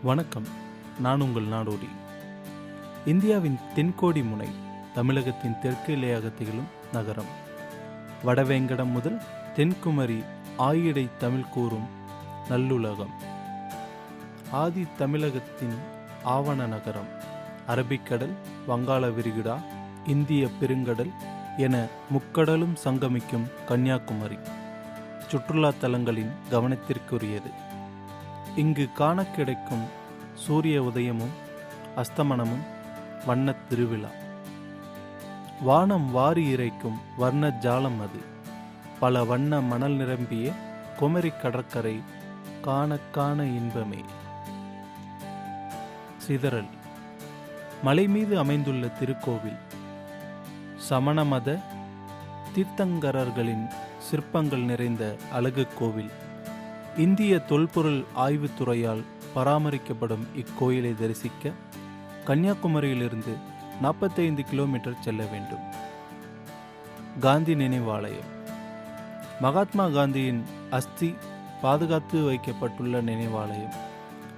வணக்கம். நான் உங்கள் நாடோடி. இந்தியாவின் தென்கோடி முனை, தமிழகத்தின் தெற்கு எல்லையாக திகழும் நகரம். வடவேங்கடம் முதல் தென்குமரி ஆயிடை தமிழ் கூறும் நல்லுலகம். ஆதி தமிழகத்தின் ஆவண நகரம். அரபிக்கடல், வங்காள விரிகுடா, இந்திய பெருங்கடல் என முக்கடலும் சங்கமிக்கும் கன்னியாகுமரி சுற்றுலா தலங்களின் கவனத்திற்குரியது. இங்கு காண கிடைக்கும் சூரிய உதயமும் அஸ்தமனமும் வண்ணத் திருவிழா. வானம் வாரி இறைக்கும் வர்ண ஜாலம் அது. பல வண்ண மணல் நிரம்பிய குமரி கடற்கரை காண காண இன்பமே. சிதறல். மலை மீது அமைந்துள்ள திருக்கோவில். சமண மத தீர்த்தங்கரர்களின் சிற்பங்கள் நிறைந்த அழகு கோவில். இந்திய தொல்பொருள் ஆய்வுத்துறையால் பராமரிக்கப்படும் இக்கோயிலை தரிசிக்க கன்னியாகுமரியிலிருந்து 45 கிலோமீட்டர் செல்ல வேண்டும். காந்தி நினைவாலயம். மகாத்மா காந்தியின் அஸ்தி பாதுகாத்து வைக்கப்பட்டுள்ள நினைவாலயம்.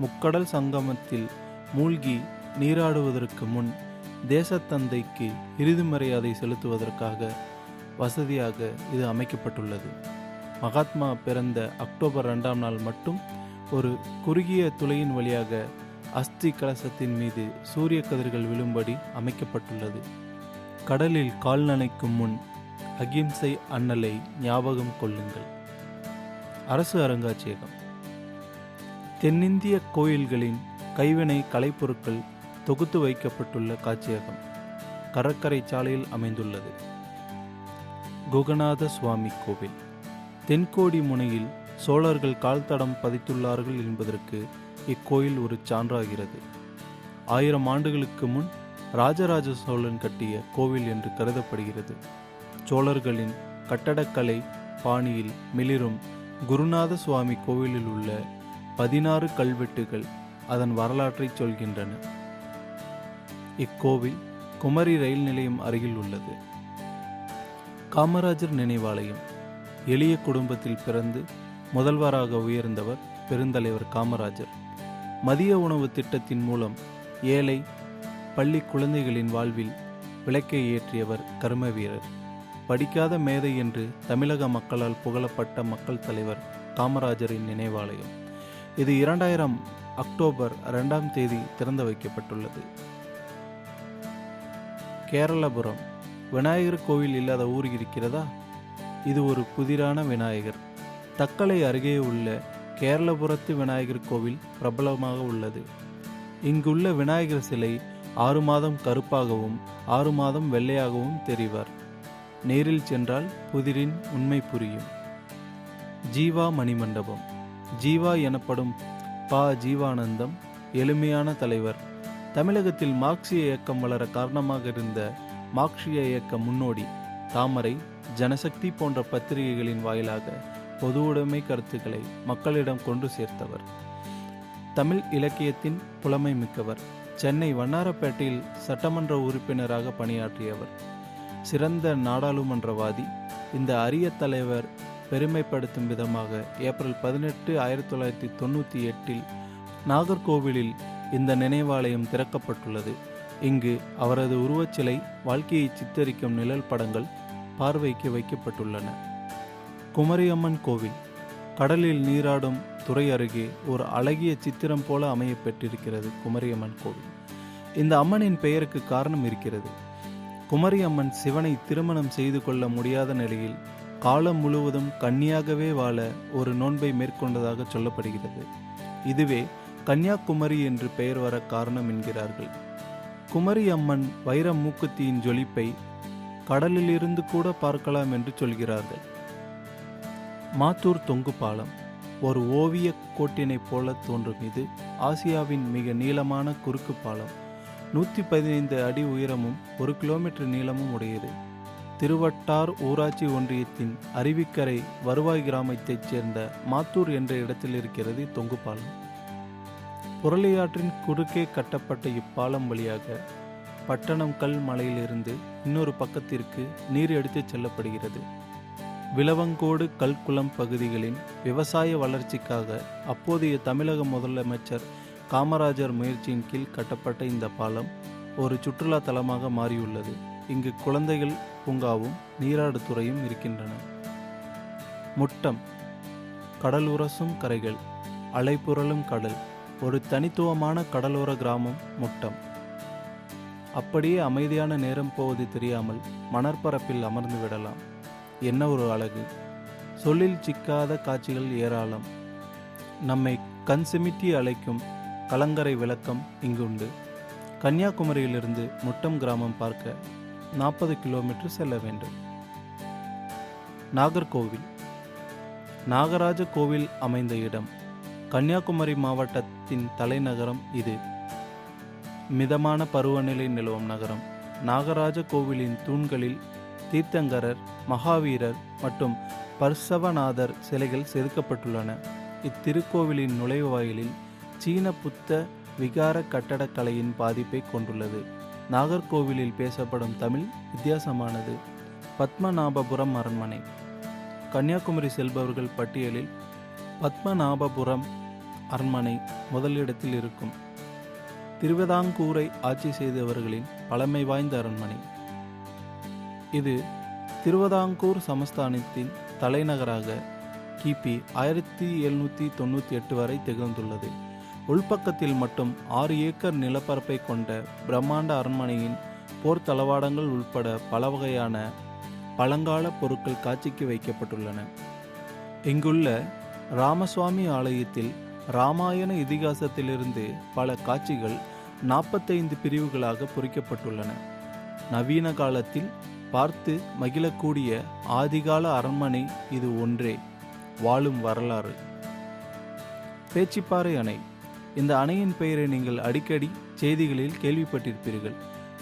முக்கடல் சங்கமத்தில் மூழ்கி நீராடுவதற்கு முன் தேசத்தந்தைக்கு இறுதி மரியாதை செலுத்துவதற்காக வசதியாக இது அமைக்கப்பட்டுள்ளது. மகாத்மா பிறந்த அக்டோபர் 2ஆம் நாள் மட்டும் ஒரு குறுகிய துளையின் வழியாக அஸ்தி கலசத்தின் மீது சூரிய கதிர்கள் விழும்படி அமைக்கப்பட்டுள்ளது. கடலில் கால் நனைக்கும் முன் அகிம்சை அண்ணலை ஞாபகம் கொள்ளுங்கள். அரசு அருங்காட்சியகம். தென்னிந்திய கோயில்களின் கைவினை கலைப்பொருட்கள் தொகுத்து வைக்கப்பட்டுள்ள காட்சியகம் கடற்கரை சாலையில் அமைந்துள்ளது. குகநாத சுவாமி கோவில். தென்கோடி முனையில் சோழர்கள் கால்தடம் பதித்துள்ளார்கள் என்பதற்கு இக்கோயில் ஒரு சான்றாகிறது. 1000 ஆண்டுகளுக்கு முன் ராஜராஜ சோழன் கட்டிய கோவில் என்று கருதப்படுகிறது. சோழர்களின் கட்டடக்கலை பாணியில் மிளிரும் குருநாத சுவாமி கோவிலில் உள்ள 16 கல்வெட்டுகள் அதன் வரலாற்றை சொல்கின்றன. இக்கோவில் குமரி ரயில் நிலையம் அருகில் உள்ளது. காமராஜர் நினைவாலயம். எளிய குடும்பத்தில் பிறந்து முதல்வராக உயர்ந்தவர் பெருந்தலைவர் காமராஜர். மதிய உணவு திட்டத்தின் மூலம் ஏழை பள்ளி குழந்தைகளின் வாழ்வில் விளக்கை ஏற்றியவர் கர்ம வீரர். படிக்காத மேதை என்று தமிழக மக்களால் புகழப்பட்ட மக்கள் தலைவர் காமராஜரின் நினைவாலயம். இது 2000 அக்டோபர் 2ஆம் தேதி திறந்து வைக்கப்பட்டுள்ளது. கேரளபுரம். விநாயகர் கோவில் இல்லாத ஊர் இருக்கிறதா? இது ஒரு புதிரான விநாயகர். தக்கலை அருகே உள்ள கேரளபுரத்து விநாயகர் கோவில் பிரபலமாக உள்ளது. இங்குள்ள விநாயகர் சிலை 6 மாதம் கருப்பாகவும் 6 மாதம் வெள்ளையாகவும் தெரிவார். நேரில் சென்றால் புதிரின் உண்மை புரியும். ஜீவா மணிமண்டபம். ஜீவா எனப்படும் ப. ஜீவானந்தம் எளிமையான தலைவர். தமிழகத்தில் மார்க்சிய இயக்கம் வளர காரணமாக இருந்த மார்க்சிய இயக்க முன்னோடி. தாமரை, ஜனசக்தி போன்ற பத்திரிகைகளின் வாயிலாக பொது உடைமை கருத்துக்களை மக்களிடம் கொண்டு சேர்த்தவர். தமிழ் இலக்கியத்தின் புலமை மிக்கவர். சென்னை வண்ணாரப்பேட்டையில் சட்டமன்ற உறுப்பினராக பணியாற்றியவர். சிறந்த நாடாளுமன்றவாதி. இந்த அரிய தலைவர் பெருமைப்படுத்தும் விதமாக ஏப்ரல் 18, 1998 நாகர்கோவிலில் இந்த நினைவாலயம் திறக்கப்பட்டுள்ளது. இங்கு அவரது உருவச்சிலை, வாழ்க்கையை சித்தரிக்கும் நிழல் படங்கள் பார்வைக்கு வைக்கப்பட்டுள்ளன. குமரியம்மன் கோவில். கடலில் நீராடும் துறை அருகே ஒரு அழகிய சித்திரம் போல அமைய பெற்றிருக்கிறது குமரியம்மன் கோவில். இந்த அம்மனின் பெயருக்கு காரணம் இருக்கிறது. குமரியம்மன் சிவனை திருமணம் செய்து கொள்ள முடியாத நிலையில் காலம் முழுவதும் கன்னியாகவே வாழ ஒரு நோன்பை மேற்கொண்டதாக சொல்லப்படுகிறது. இதுவே கன்னியாகுமரி என்று பெயர் வர காரணம் என்கிறார்கள். குமரி அம்மன் வைர மூக்குத்தியின் ஜொலிப்பை கடலிலிருந்து கூட பார்க்கலாம் என்று சொல்கிறார்கள். மாத்தூர் தொங்கு பாலம். ஒரு ஓவிய கோட்டினை போல தோன்றும் இது ஆசியாவின் மிக நீளமான குறுக்கு பாலம். 115 அடி உயரமும் 1 கிலோமீட்டர் நீளமும் உடையது. திருவட்டார் ஊராட்சி ஒன்றியத்தின் அருவிக்கரை வருவாய் கிராமத்தைச் சேர்ந்த மாத்தூர் என்ற இடத்தில் இருக்கிறது தொங்கு பாலம். புரளியாற்றின் குறுக்கே கட்டப்பட்ட இப்பாலம் வழியாக பட்டணம் கல் மலையிலிருந்து இன்னொரு பக்கத்திற்கு நீர் எடுத்துச் செல்லப்படுகிறது. விளவங்கோடு கல்குளம் பகுதிகளின் விவசாய வளர்ச்சிக்காக அப்போதைய தமிழக முதலமைச்சர் காமராஜர் முயற்சியின் கீழ் கட்டப்பட்ட இந்த பாலம் ஒரு சுற்றுலா தலமாக மாறியுள்ளது. இங்கு குழந்தைகள் பூங்காவும் நீராடுதுறையும் இருக்கின்றன. முட்டம், கடல் உரசும் கரைகள், அலைப்புரளும் கடல், ஒரு தனித்துவமான கடலோர கிராமம் முட்டம். அப்படியே அமைதியான நேரம் போவது தெரியாமல் மணற்பரப்பில் அமர்ந்து விடலாம். என்ன ஒரு அழகு! சொல்லில் சிக்காத காட்சிகள் ஏராளம். நம்மை கண் சிமிட்டி அழைக்கும் கலங்கரை விளக்கம் இங்குண்டு. கன்னியாகுமரியிலிருந்து முட்டம் கிராமம் பார்க்க 40 கிலோமீட்டர் செல்ல வேண்டும். நாகர்கோவில், நாகராஜ கோவில் அமைந்த இடம். கன்னியாகுமரி மாவட்டத்தின் தலைநகரம் இது. மிதமான பருவநிலை நிலவும் நகரம். நாகராஜ கோவிலின் தூண்களில் தீர்த்தங்கரர், மகாவீரர் மற்றும் பர்சவநாதர் சிலைகள் செதுக்கப்பட்டுள்ளன. இத்திருக்கோவிலின் நுழைவாயிலில் சீன புத்த விகார கட்டடக்கலையின் பாதிப்பை கொண்டுள்ளது. நாகர்கோவிலில் பேசப்படும் தமிழ் வித்தியாசமானது. பத்மநாபபுரம் அரண்மனை. கன்னியாகுமரி செல்பவர்கள் பட்டியலில் பத்மநாபபுரம் அரண்மனை முதலிடத்தில் இருக்கும். திருவிதாங்கூரை ஆட்சி செய்தவர்களின் பழமை வாய்ந்த அரண்மனை இது. திருவிதாங்கூர் சமஸ்தானத்தின் தலைநகராக கிபி 1798 வரை திகழ்ந்துள்ளது. உள்பக்கத்தில் மட்டும் 6 ஏக்கர் நிலப்பரப்பை கொண்ட பிரம்மாண்ட அரண்மனையின் போர் தளவாடங்கள் உள்பட பல வகையான பழங்கால பொருட்கள் காட்சிக்கு வைக்கப்பட்டுள்ளன. இங்குள்ள ராமசுவாமி ஆலயத்தில் இராமாயண இதிகாசத்திலிருந்து பல காட்சிகள் 45 பிரிவுகளாக பொறிக்கப்பட்டுள்ளன. நவீன காலத்தில் பார்த்து மகிழக்கூடிய ஆதிகால அரண்மனை இது ஒன்றே. வாழும் வரலாறு. பேச்சிப்பாறை அணை. இந்த அணையின் பெயரை நீங்கள் அடிக்கடி செய்திகளில் கேள்விப்பட்டிருப்பீர்கள்.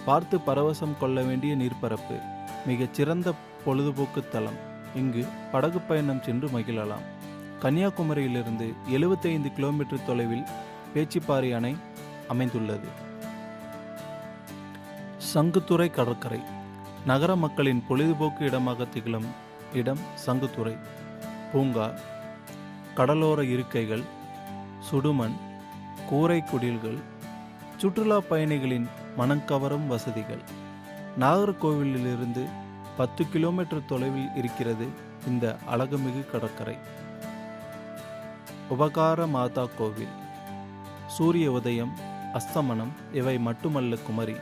பார்த்து பரவசம் கொள்ள வேண்டிய நீர்ப்பரப்பு. மிகச்சிறந்த பொழுதுபோக்கு தலம். இங்கு படகு பயணம் சென்று மகிழலாம். கன்னியாகுமரியிலிருந்து 75 கிலோமீட்டர் தொலைவில் பேச்சிப்பாறை அணை அமைந்துள்ளது. சங்குத்துறை கடற்கரை. நகர மக்களின் பொழுதுபோக்கு இடமாக திகழும் இடம் சங்குத்துறை. பூங்கா, கடலோர இருக்கைகள், சுடுமண், கூரை குடில்கள், சுற்றுலா பயணிகளின் மனங்கவரும் வசதிகள். நாகர்கோவிலிருந்து 10 கிலோமீட்டர் தொலைவில் இருக்கிறது இந்த அழகுமிகு கடற்கரை. உபகார மாதா கோவில். சூரிய உதயம், அஸ்தமனம் இவை மட்டுமல்ல குமரி,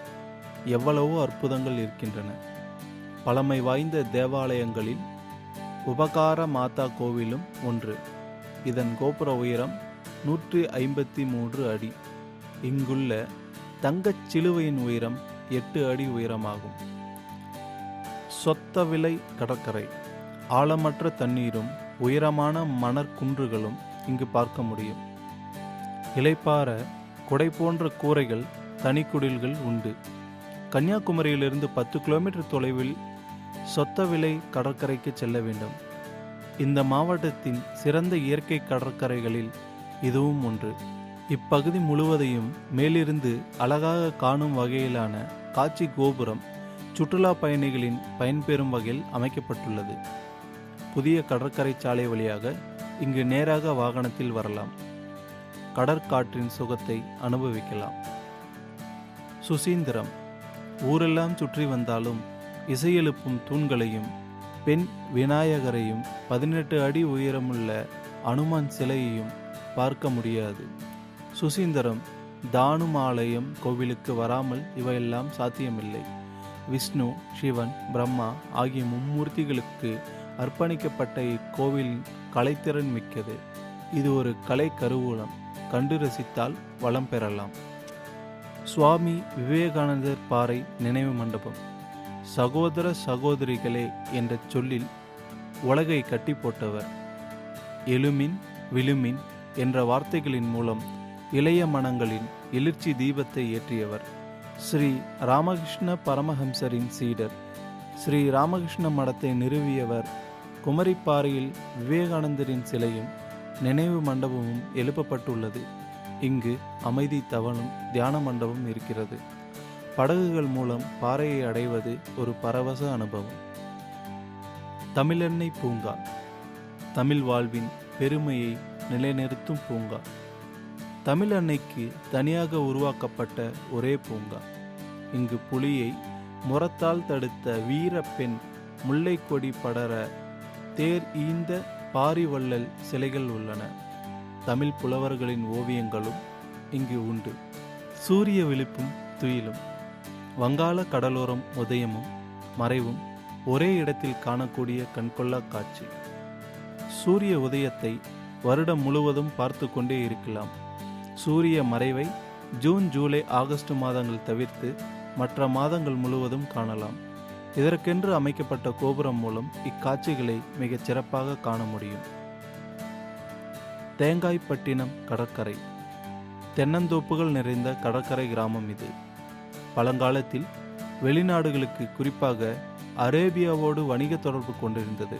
எவ்வளவோ அற்புதங்கள் இருக்கின்றன. பழமை வாய்ந்த தேவாலயங்களில் உபகார மாதா கோவிலும் ஒன்று. இதன் கோபுர உயரம் 153 அடி. இங்குள்ள தங்கச் சிலுவையின் உயரம் 8 அடி உயரமாகும். சொத்தவிளை கடற்கரை. ஆழமற்ற தண்ணீரும் உயரமான மணற்குன்றுகளும் இங்கு பார்க்க முடியும். இலைப்பார குடை போன்ற கூரைகள், தனிக்குடில்கள் உண்டு. கன்னியாகுமரியிலிருந்து 10 கிலோமீட்டர் தொலைவில் சொத்தவிளை கடற்கரைக்கு செல்ல வேண்டும். இந்த மாவட்டத்தின் சிறந்த இயற்கை கடற்கரைகளில் இதுவும் ஒன்று. இப்பகுதி முழுவதையும் மேலிருந்து அழகாக காணும் வகையிலான காட்சி கோபுரம் சுற்றுலா பயணிகளின் பயன்பெறும் வகையில் அமைக்கப்பட்டுள்ளது. புதிய கடற்கரை சாலை வழியாக இங்கு நேராக வாகனத்தில் வரலாம். கடற்காற்றின் சுகத்தை அனுபவிக்கலாம். சுசீந்திரம். ஊரெல்லாம் சுற்றி வந்தாலும் இசையெழுப்பும் தூண்களையும் பெண் விநாயகரையும் 18 அடி உயரமுள்ள அனுமான் சிலையையும் பார்க்க முடியாது. சுசீந்திரம் தானுமாலயம் கோவிலுக்கு வராமல் இவையெல்லாம் சாத்தியமில்லை. விஷ்ணு, சிவன், பிரம்மா ஆகிய மும்மூர்த்திகளுக்கு அர்ப்பணிக்கப்பட்ட இக்கோவில் கலைத்திறன் மிக்கது. இது ஒரு கலை கருவூலம். கண்டு ரசித்தால் வளம் பெறலாம். சுவாமி விவேகானந்தர் பாறை நினைவு மண்டபம். சகோதர சகோதரிகளே என்ற சொல்லில் உலகை கட்டி போட்டவர். எழுமின் விழுமின் என்ற வார்த்தைகளின் மூலம் இளைய மனங்களின் எழுச்சி தீபத்தை ஏற்றியவர். ஸ்ரீ ராமகிருஷ்ண பரமஹம்சரின் சீடர். ஸ்ரீ ராமகிருஷ்ண மடத்தை நிறுவியவர். குமரிப்பாறையில் விவேகானந்தரின் சிலையும் நினைவு மண்டபமும் எழுப்பப்பட்டுள்ளது. இங்கு அமைதி தவனும் தியான மண்டபம் இருக்கிறது. படகுகள் மூலம் பாறையை அடைவது ஒரு பரவச அனுபவம். தமிழெண்ணெய் பூங்கா. தமிழ் வாழ்வின் பெருமையை நிலைநிறுத்தும் பூங்கா. தமிழ் அன்னைக்கு தனியாக உருவாக்கப்பட்ட ஒரே பூங்கா. இங்கு புலியை முரத்தால் தடுத்த வீர பெண், முல்லை கொடி படர தேர் ஈந்த பாரிவள்ளல் சிலைகள் உள்ளன. தமிழ் புலவர்களின் ஓவியங்களும் இங்கு உண்டு. சூரிய விழிப்பும் துயிலும், வங்காள கடலோரம் உதயமும் மறைவும் ஒரே இடத்தில் காணக்கூடிய கண்கொள்ளா காட்சி. சூரிய உதயத்தை வருடம் முழுவதும் பார்த்து கொண்டே இருக்கலாம். சூரிய மறைவை ஜூன், ஜூலை, ஆகஸ்ட் மாதங்கள் தவிர்த்து மற்ற மாதங்கள் முழுவதும் காணலாம். இதற்கென்று அமைக்கப்பட்ட கோபுரம் மூலம் இக்காட்சிகளை மிகச் சிறப்பாக காண முடியும். தேங்காய்பட்டினம் கடற்கரை தென்னந்தோப்புகள் நிறைந்த கடற்கரை கிராமம் இது. பழங்காலத்தில் வெளிநாடுகளுக்கு, குறிப்பாக அரேபியாவோடு வணிக தொடர்பு கொண்டிருந்தது.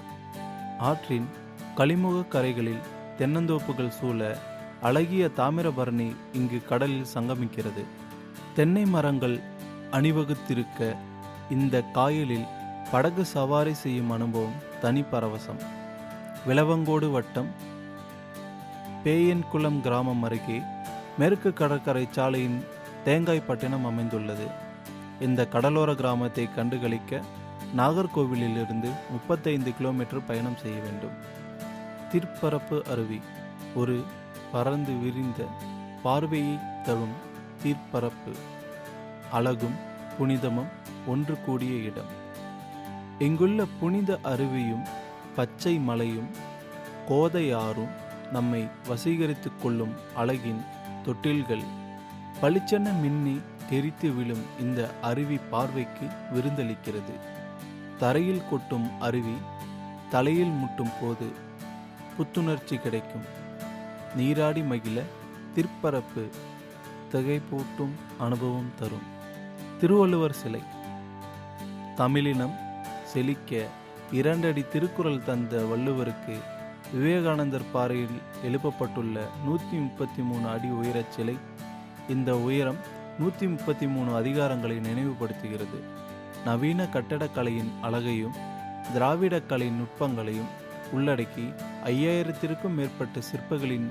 ஆற்றின் கழிமுக கரைகளில் தென்னந்தோப்புகள் சூழ அழகிய தாமிரபரணி இங்கு கடலில் சங்கமிக்கிறது. தென்னை மரங்கள் அணிவகுத்திருக்க இந்த காயலில் படகு சவாரி செய்யும் அனுபவம் தனி பரவசம். விளவங்கோடு வட்டம் பேயன்குளம் கிராமம் அருகே மேற்கு கடற்கரை சாலையின் தேங்காய்பட்டினம் அமைந்துள்ளது. இந்த கடலோர கிராமத்தை கண்டுகளிக்க நாகர்கோவிலிருந்து 35 கிலோமீட்டர் பயணம் செய்ய வேண்டும். திற்பரப்பு அருவி ஒரு பறந்து விரிந்த பார்வையை தரும் தீர்ப்பரப்பு, அழகும் புனிதமும் ஒன்று கூடிய இடம். இங்குள்ள புனித அருவியும் பச்சை மலையும் கோதையாரும் நம்மை வசீகரித்து கொள்ளும் அழகின் தொட்டில்கள். பளிச்சென மின்னி தெரித்து விழும் இந்த அருவி பார்வைக்கு விருந்தளிக்கிறது. தரையில் கொட்டும் அருவி தலையில் முட்டும் போது புத்துணர்ச்சி கிடைக்கும். நீராடி மகிழ திற்பரப்பு திகைப்பூட்டும் அனுபவம் தரும். திருவள்ளுவர் சிலை தமிழினம் செழிக்க 2 அடி திருக்குறள் தந்த வள்ளுவருக்கு விவேகானந்தர் பாறையில் எழுப்பப்பட்டுள்ள 133 அடி உயரச் சிலை. இந்த உயரம் 133 அதிகாரங்களை நினைவுபடுத்துகிறது. நவீன கட்டடக்கலையின் அழகையும் திராவிட கலை நுட்பங்களையும் உள்ளடக்கி 5000த்திற்கும் மேற்பட்ட சிற்பங்களின்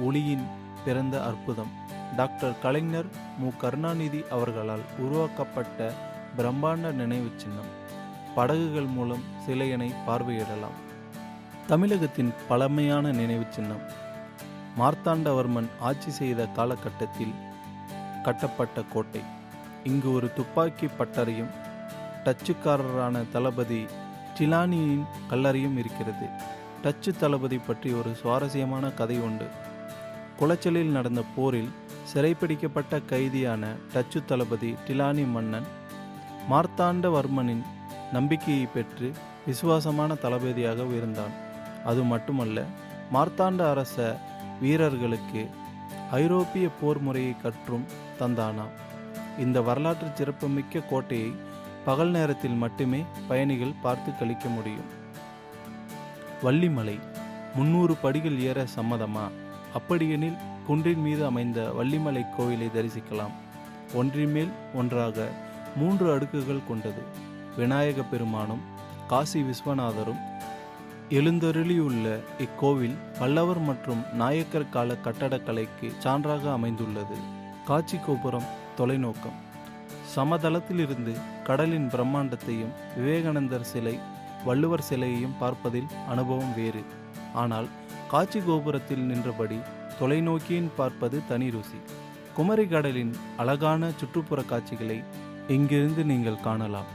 ஒளியின் பிறந்த அற்புதம். டாக்டர் கலைஞர் மு. கருணாநிதி அவர்களால் உருவாக்கப்பட்ட பிரம்மாண்ட நினைவு சின்னம். படகுகள் மூலம் சிலையினை பார்வையிடலாம். தமிழகத்தின் பழமையான நினைவு சின்னம் மார்த்தாண்டவர்மன் ஆட்சி செய்த காலகட்டத்தில் கட்டப்பட்ட கோட்டை. இங்கு ஒரு துப்பாக்கி பட்டறையும் டச்சுக்காரரான தளபதி டிலானியின் கல்லறையும் இருக்கிறது. டச்சு தளபதி பற்றி ஒரு சுவாரஸ்யமான கதை உண்டு. குளச்சலில் நடந்த போரில் சிறைப்பிடிக்கப்பட்ட கைதியான டச்சு தளபதி டிலானி மன்னன் மார்த்தாண்டவர்மனின் நம்பிக்கையை பெற்று விசுவாசமான தளபதியாக உயர்ந்தான். அது மட்டுமல்ல, மார்த்தாண்ட அரச வீரர்களுக்கு ஐரோப்பிய போர் முறையை கற்றும் தந்தானாம். இந்த வரலாற்று சிறப்புமிக்க கோட்டையை பகல் நேரத்தில் மட்டுமே பயணிகள் பார்த்து கழிக்க முடியும். வள்ளிமலை 300 படிகள் ஏற சம்மதமா? அப்படியெனில் குன்றின் மீது அமைந்த வள்ளிமலை கோவிலை தரிசிக்கலாம். ஒன்றின் மேல் ஒன்றாக 3 அடுக்குகள் கொண்டது. விநாயக பெருமானும் காசி விஸ்வநாதரும் எழுந்தருளியுள்ள இக்கோவில் பல்லவர் மற்றும் நாயக்கர் கால கட்டடக்கலைக்கு சான்றாக அமைந்துள்ளது. காட்சி கோபுரம் தொலைநோக்கம் சமதளத்திலிருந்து கடலின் பிரம்மாண்டத்தையும் விவேகானந்தர் சிலை, வள்ளுவர் சிலையையும் பார்ப்பதில் அனுபவம் வேறு. ஆனால் காட்சி கோபுரத்தில் நின்றபடி தொலைநோக்கியின் பார்ப்பது தனி ருசி. குமரி கடலின் அழகான சுற்றுப்புற காட்சிகளை இங்கிருந்து நீங்கள் காணலாம்.